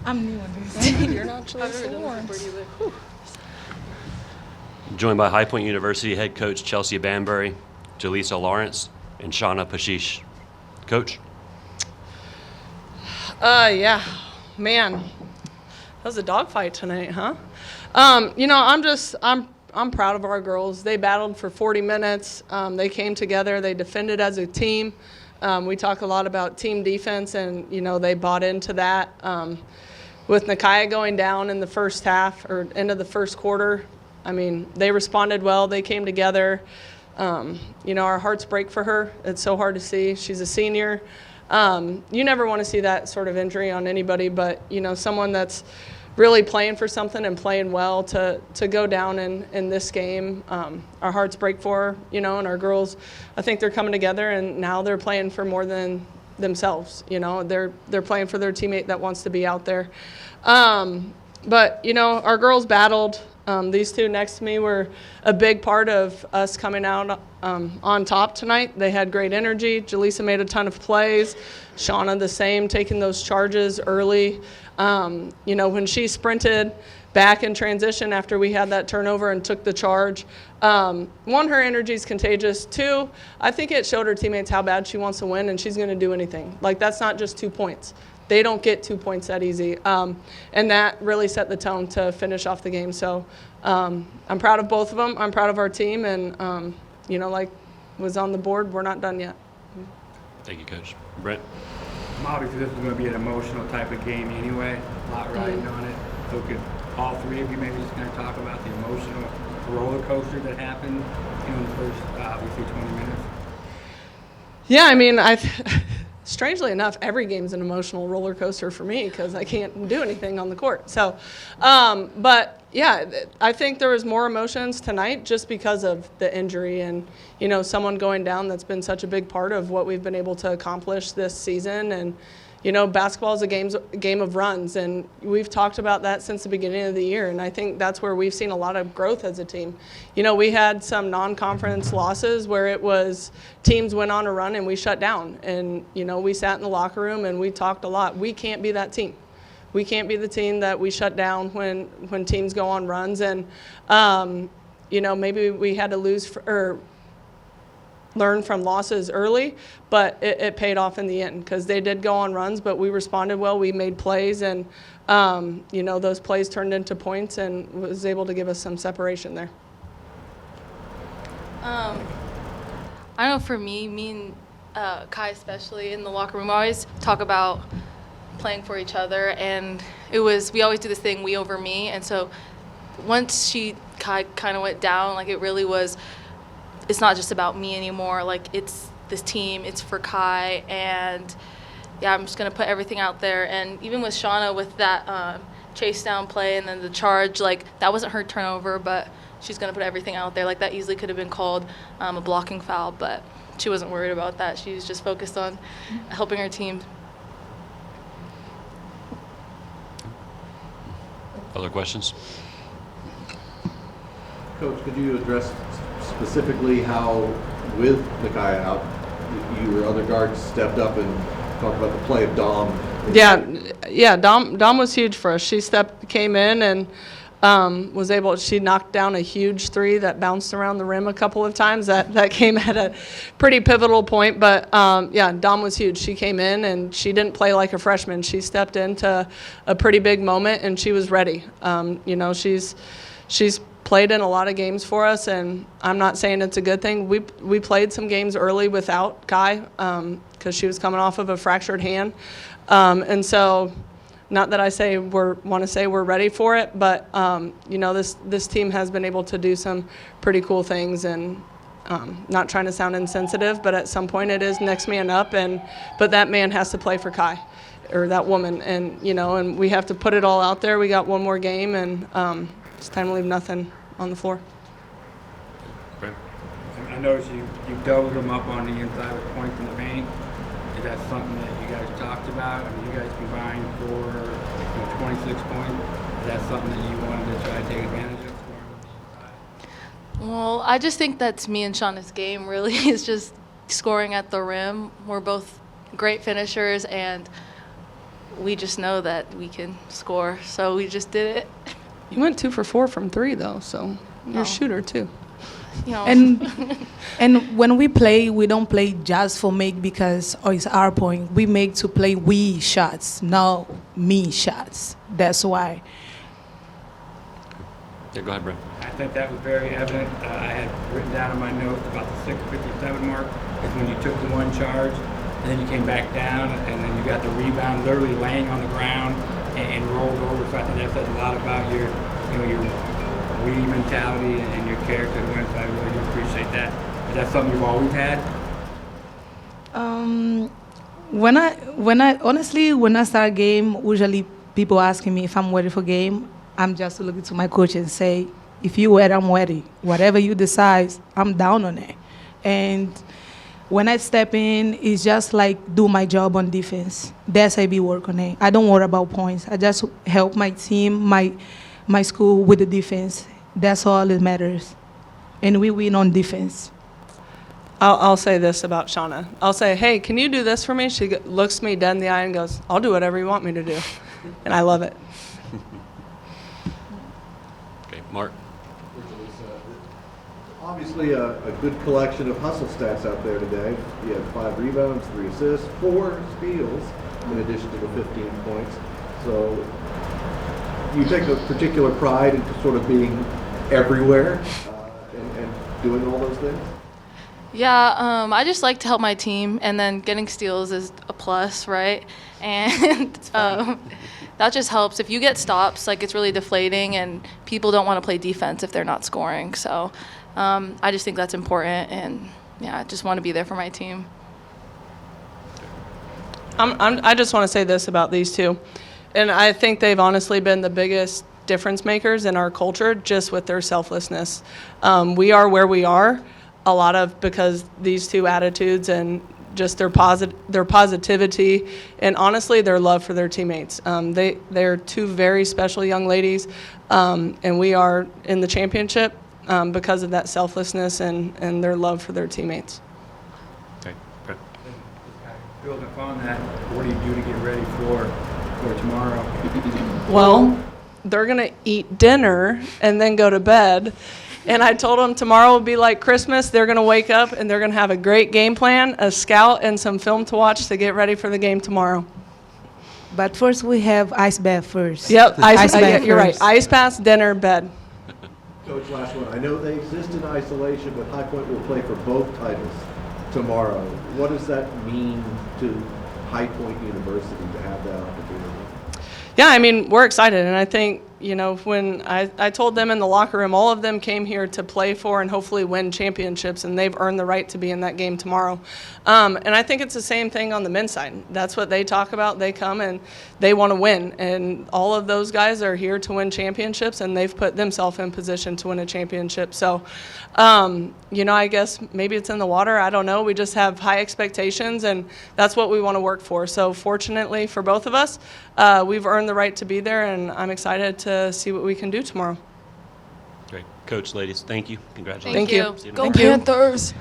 I'm new on these. You're not Chelsea Lawrence. Joined by High Point University head coach Chelsea Banbury, Jaleesa Lawrence, and Shauna Pashish. Coach? Yeah, man, that was a dogfight tonight, huh? I'm proud of our girls. They battled for 40 minutes. They came together. They defended as a team. We talk a lot about team defense, and they bought into that. With Nakaya going down in the first half or end of the first quarter, I mean, they responded well. They came together. Our hearts break for her. It's so hard to see. She's a senior. You never want to see that sort of injury on anybody, but, someone that's really playing for something and playing well to go down in this game. Our hearts break for her, and our girls, I think they're coming together, and now they're playing for more than themselves. They're playing for their teammate that wants to be out there. But, our girls battled. These two next to me were a big part of us coming out on top tonight. They had great energy. Jaleesa made a ton of plays. Shauna the same, taking those charges early. When she sprinted back in transition after we had that turnover and took the charge, one, her energy is contagious. Two, I think it showed her teammates how bad she wants to win, and she's going to do anything. Like, that's not just 2 points. They don't get 2 points that easy. And that really set the tone to finish off the game. So I'm proud of both of them. I'm proud of our team. And, like was on the board, we're not done yet. Thank you, Coach. Brent? Obviously, this is going to be an emotional type of game anyway. A lot riding on it. So could all three of you maybe just kind of talk about the emotional roller coaster that happened in the first, obviously, 20 minutes? Yeah, I mean, strangely enough, every game's an emotional roller coaster for me because I can't do anything on the court. So, but yeah, I think there was more emotions tonight just because of the injury and, someone going down that's been such a big part of what we've been able to accomplish this season. And, basketball is a game of runs, and we've talked about that since the beginning of the year, and I think that's where we've seen a lot of growth as a team. We had some non-conference losses where it was teams went on a run and we shut down, and, we sat in the locker room and we talked a lot. We can't be that team. We can't be the team that we shut down when teams go on runs, and, maybe we had to learn from losses early, but it paid off in the end because they did go on runs, but we responded well. We made plays, and, those plays turned into points and was able to give us some separation there. I know for me and Kai especially in the locker room, we always talk about playing for each other, and we always do this thing, we over me, and so once Kai kind of went down, like it really was, it's not just about me anymore, like it's this team, it's for Kai, and yeah, I'm just going to put everything out there. And even with Shauna with that chase down play and then the charge, like that wasn't her turnover, but she's going to put everything out there. Like that easily could have been called a blocking foul, but she wasn't worried about that. She was just focused on helping her team. Other questions? Coach, could you address specifically how, with Nakaya out, your other guards stepped up and talked about the play of Dom? Yeah, Dom was huge for us. She came in and she knocked down a huge three that bounced around the rim a couple of times. That came at a pretty pivotal point, but Dom was huge. She came in and she didn't play like a freshman. She stepped into a pretty big moment and she was ready. She's played in a lot of games for us, and I'm not saying it's a good thing. We played some games early without Kai because she was coming off of a fractured hand, and so not that I want to say we're ready for it, but this team has been able to do some pretty cool things, and not trying to sound insensitive, but at some point it is next man up, but that man has to play for Kai, or that woman, and and we have to put it all out there. We got one more game, and it's time to leave nothing on the floor. Brent? I noticed you doubled them up on the inside with points in the paint. Is that something that you guys talked about? I mean, you guys combined for 26 points. Is that something that you wanted to try to take advantage of? Well, I just think that's me and Shauna's game, really, is just scoring at the rim. We're both great finishers, and we just know that we can score, so we just did it. You went 2 for 4 from 3 though, so you're a shooter too. You know. And when we play, we don't play just for make because it's our point. We make to play we shots, not me shots. That's why. Yeah, go ahead, Brent. I think that was very evident. I had written down in my notes about the 6:57 mark is when you took the one charge, and then you came back down, and then you got the rebound, literally laying on the ground and rolled over. So I think that says a lot about your we mentality and your character. So I really do appreciate that. Is that something you've always had? When I start a game, usually people asking me if I'm ready for game. I'm just looking to my coach and say, if you ready, I'm ready. Whatever you decide, I'm down on it. And when I step in, it's just like do my job on defense. That's I be work on it. I don't worry about points. I just help my team, my school with the defense. That's all that matters. And we win on defense. I'll say this about Shauna. I'll say, hey, can you do this for me? She looks me dead in the eye and goes, I'll do whatever you want me to do. And I love it. Okay, Mark. Obviously, a good collection of hustle stats out there today. You had 5 rebounds, 3 assists, 4 steals, in addition to the 15 points. So you take a particular pride in sort of being everywhere and doing all those things? Yeah, I just like to help my team, and then getting steals is a plus, right? And that just helps. If you get stops, like it's really deflating, and people don't want to play defense if they're not scoring. So I just think that's important, and yeah, I just want to be there for my team. I just want to say this about these two. And I think they've honestly been the biggest difference makers in our culture just with their selflessness. We are where we are a lot of because these two attitudes and just their positivity and honestly their love for their teammates. They're 2 very special young ladies, and we are in the championship because of that selflessness and their love for their teammates. Okay, Brent. Just kind of building upon that, what do you do to get ready for tomorrow? Well, they're going to eat dinner and then go to bed. And I told them tomorrow will be like Christmas. They're going to wake up and they're going to have a great game plan, a scout, and some film to watch to get ready for the game tomorrow. But first we have ice bath first. Yep, Ice bath you're right. first. Ice bath, dinner, bed. Coach, last one. I know they exist in isolation, but High Point will play for both titles tomorrow. What does that mean to High Point University to have that opportunity? Yeah, I mean, we're excited, and I think, when I told them in the locker room, all of them came here to play for and hopefully win championships, and they've earned the right to be in that game tomorrow. And I think it's the same thing on the men's side. That's what they talk about. They come and they want to win, and all of those guys are here to win championships, and they've put themselves in position to win a championship. So, I guess maybe it's in the water. I don't know. We just have high expectations, and that's what we want to work for. So fortunately for both of us, we've earned the right to be there, and I'm excited to see what we can do tomorrow. Great. Coach, ladies, thank you. Congratulations. Thank you. See you Go tomorrow. Panthers!